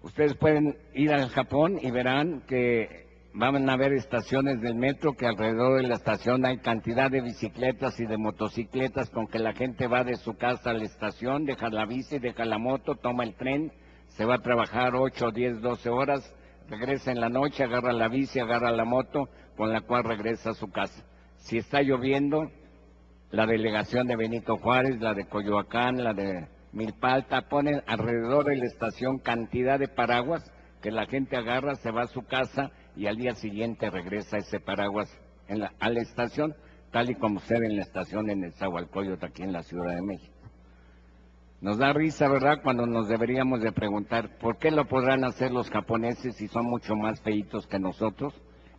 Ustedes pueden ir al Japón y verán que van a ver estaciones del metro que alrededor de la estación hay cantidad de bicicletas y de motocicletas con que la gente va de su casa a la estación, deja la bici, deja la moto, toma el tren, se va a trabajar 8, 10, 12 horas, regresa en la noche, agarra la bici, agarra la moto, con la cual regresa a su casa. Si está lloviendo, la delegación de Benito Juárez, la de Coyoacán, la de Milpalta, ponen alrededor de la estación cantidad de paraguas que la gente agarra, se va a su casa y al día siguiente regresa ese paraguas a la estación, tal y como se ve en la estación en Nezahualcóyotl, aquí en la Ciudad de México. Nos da risa, ¿verdad?, cuando nos deberíamos de preguntar, ¿por qué lo podrán hacer los japoneses si son mucho más feitos que nosotros?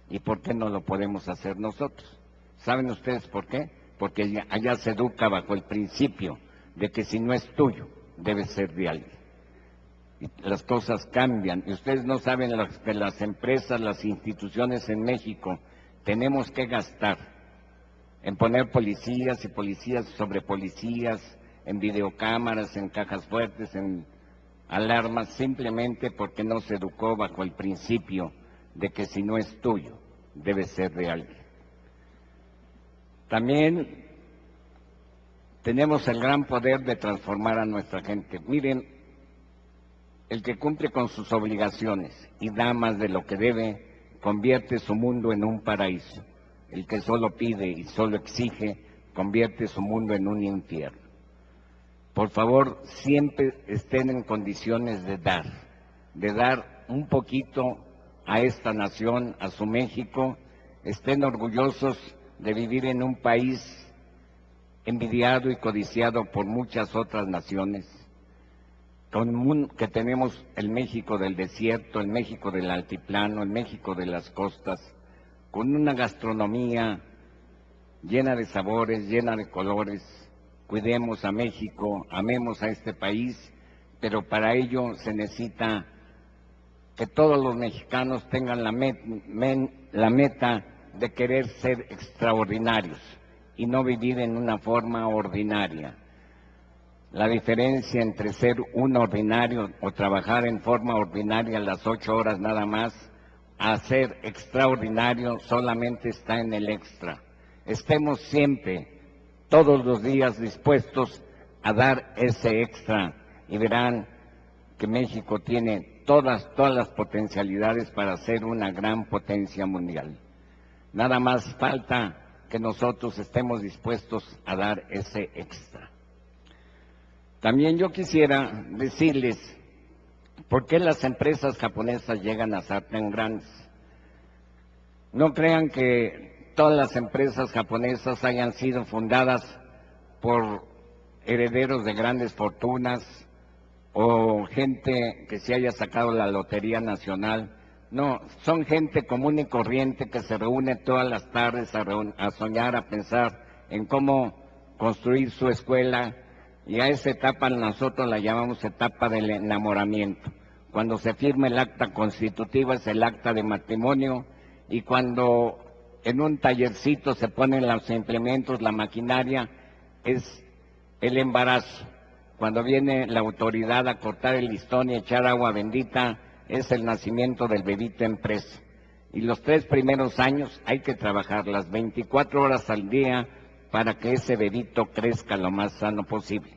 ¿Y por qué no lo podemos hacer nosotros? ¿Saben ustedes por qué? Porque allá se educa bajo el principio de que si no es tuyo, debe ser de alguien. Y las cosas cambian, y ustedes no saben que las empresas, las instituciones en México, tenemos que gastar en poner policías y policías sobre policías, en videocámaras, en cajas fuertes, en alarmas, simplemente porque no se educó bajo el principio de que si no es tuyo, debe ser de alguien. También tenemos el gran poder de transformar a nuestra gente. Miren, el que cumple con sus obligaciones y da más de lo que debe, convierte su mundo en un paraíso. El que solo pide y solo exige, convierte su mundo en un infierno. Por favor, siempre estén en condiciones de dar un poquito a esta nación, a su México. Estén orgullosos de vivir en un país envidiado y codiciado por muchas otras naciones, que tenemos el México del desierto, el México del altiplano, el México de las costas, con una gastronomía llena de sabores, llena de colores. Cuidemos a México, amemos a este país, pero para ello se necesita que todos los mexicanos tengan la meta de querer ser extraordinarios y no vivir en una forma ordinaria. La diferencia entre ser un ordinario o trabajar en forma ordinaria las 8 horas nada más, a ser extraordinario solamente está en el extra. Estemos siempre, todos los días, dispuestos a dar ese extra y verán que México tiene todas las potencialidades para ser una gran potencia mundial. Nada más falta que nosotros estemos dispuestos a dar ese extra. También yo quisiera decirles por qué las empresas japonesas llegan a ser tan grandes. No crean que todas las empresas japonesas hayan sido fundadas por herederos de grandes fortunas o gente que se haya sacado la Lotería Nacional. No, son gente común y corriente que se reúne todas las tardes a soñar, a pensar en cómo construir su escuela, y a esa etapa nosotros la llamamos etapa del enamoramiento. Cuando se firma el acta constitutiva es el acta de matrimonio, y cuando en un tallercito se ponen los implementos, la maquinaria, es el embarazo. Cuando viene la autoridad a cortar el listón y echar agua bendita, es el nacimiento del bebito empresa. Y los 3 primeros años hay que trabajar las 24 horas al día para que ese bebito crezca lo más sano posible.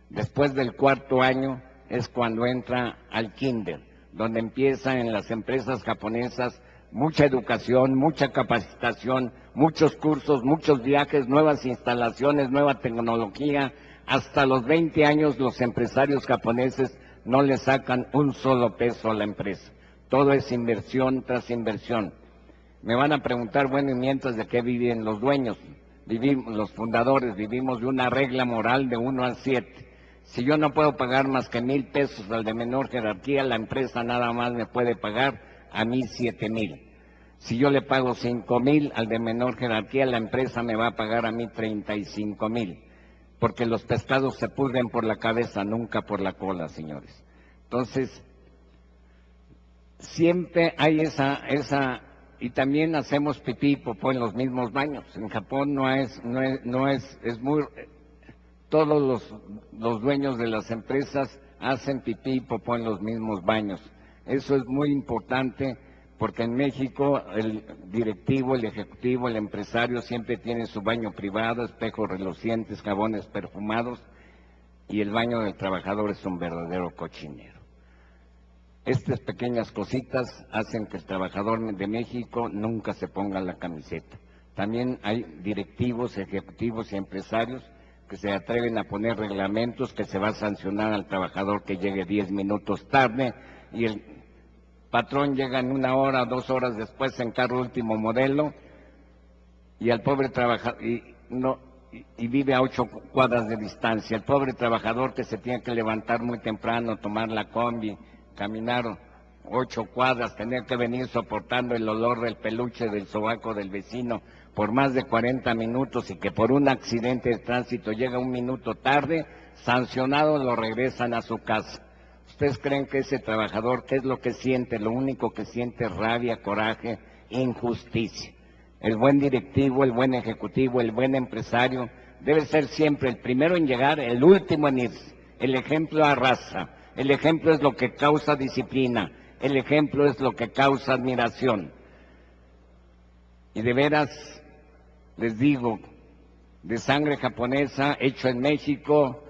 Después del 4.º año es cuando entra al kinder, donde empieza en las empresas japonesas mucha educación, mucha capacitación, muchos cursos, muchos viajes, nuevas instalaciones, nueva tecnología. Hasta los 20 años los empresarios japoneses no le sacan un solo peso a la empresa. Todo es inversión tras inversión. Me van a preguntar, bueno, ¿y mientras de qué viven los dueños? Los fundadores, vivimos de una regla moral de 1 a 7. Si yo no puedo pagar más que 1,000 pesos al de menor jerarquía, la empresa nada más me puede pagar a mí 7,000. Si yo le pago 5,000 al de menor jerarquía, la empresa me va a pagar a mí 35,000. Porque los pescados se pudren por la cabeza, nunca por la cola, señores. Entonces, siempre hay y también hacemos pipí y popó en los mismos baños. En Japón todos los dueños de las empresas hacen pipí y popó en los mismos baños. Eso es muy importante porque en México el directivo, el ejecutivo, el empresario siempre tiene su baño privado, espejos relucientes, jabones perfumados, y el baño del trabajador es un verdadero cochinero. Estas pequeñas cositas hacen que el trabajador de México nunca se ponga la camiseta. También hay directivos, ejecutivos y empresarios que se atreven a poner reglamentos que se va a sancionar al trabajador que llegue 10 minutos tarde y el patrón llega en 1 hora, 2 horas después en carro último modelo y al pobre trabajador y vive a 8 cuadras de distancia. El pobre trabajador que se tiene que levantar muy temprano, tomar la combi, caminar 8 cuadras, tener que venir soportando el olor del peluche del sobaco del vecino por más de 40 minutos y que por un accidente de tránsito llega 1 minuto tarde, sancionado lo regresan a su casa. ¿Ustedes creen que ese trabajador, qué es lo que siente? Lo único que siente es rabia, coraje, injusticia. El buen directivo, el buen ejecutivo, el buen empresario debe ser siempre el primero en llegar, el último en irse. El ejemplo arrasa, el ejemplo es lo que causa disciplina, el ejemplo es lo que causa admiración. Y de veras, les digo, de sangre japonesa, hecho en México,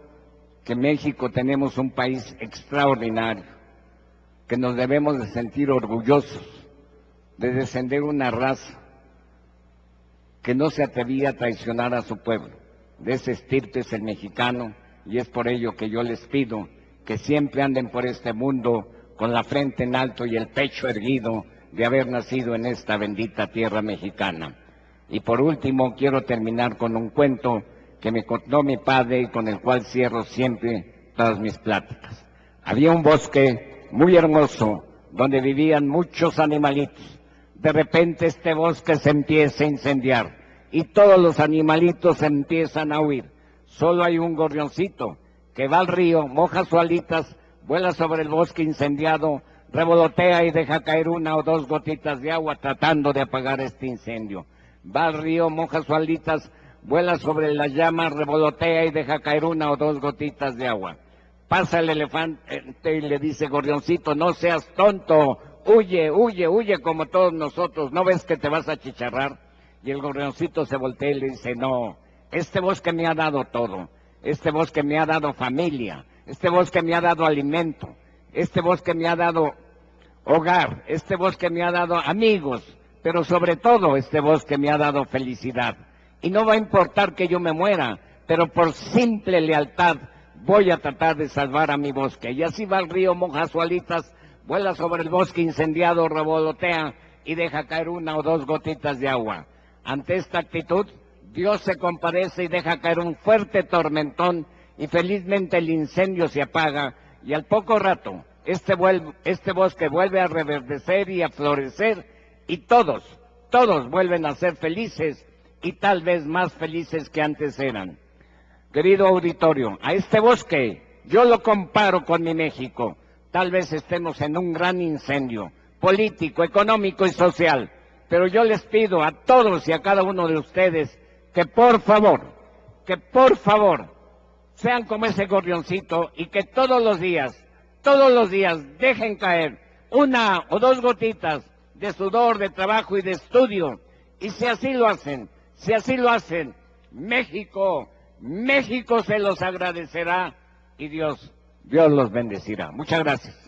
que en México tenemos un país extraordinario, que nos debemos de sentir orgullosos de descender una raza que no se atrevía a traicionar a su pueblo. De ese estirpe es el mexicano, y es por ello que yo les pido que siempre anden por este mundo con la frente en alto y el pecho erguido de haber nacido en esta bendita tierra mexicana. Y por último, quiero terminar con un cuento que me contó mi padre y con el cual cierro siempre todas mis pláticas. Había un bosque muy hermoso donde vivían muchos animalitos. De repente este bosque se empieza a incendiar y todos los animalitos empiezan a huir. Solo hay un gorrioncito que va al río, moja sus alitas, vuela sobre el bosque incendiado, revolotea y deja caer 1 o 2 gotitas de agua tratando de apagar este incendio. Va al río, moja sus alitas, vuela sobre las llamas, revolotea y deja caer 1 o 2 gotitas de agua. Pasa el elefante y le dice: gorrioncito, no seas tonto, huye, huye, huye como todos nosotros, ¿no ves que te vas a achicharrar? Y el gorrioncito se voltea y le dice: no, este bosque me ha dado todo, este bosque me ha dado familia, este bosque me ha dado alimento, este bosque me ha dado hogar, este bosque me ha dado amigos, pero sobre todo este bosque me ha dado felicidad. Y no va a importar que yo me muera, pero por simple lealtad voy a tratar de salvar a mi bosque. Y así va al río, moja sus alitas, vuela sobre el bosque incendiado, revolotea y deja caer 1 o 2 gotitas de agua. Ante esta actitud, Dios se compadece y deja caer un fuerte tormentón y felizmente el incendio se apaga y al poco rato este bosque vuelve a reverdecer y a florecer y todos vuelven a ser felices y tal vez más felices que antes eran. Querido auditorio, a este bosque yo lo comparo con mi México. Tal vez estemos en un gran incendio político, económico y social, pero yo les pido a todos y a cada uno de ustedes que por favor, sean como ese gorrioncito y que todos los días dejen caer 1 o 2 gotitas de sudor, de trabajo y de estudio. Y si así lo hacen, México se los agradecerá y Dios los bendecirá. Muchas gracias.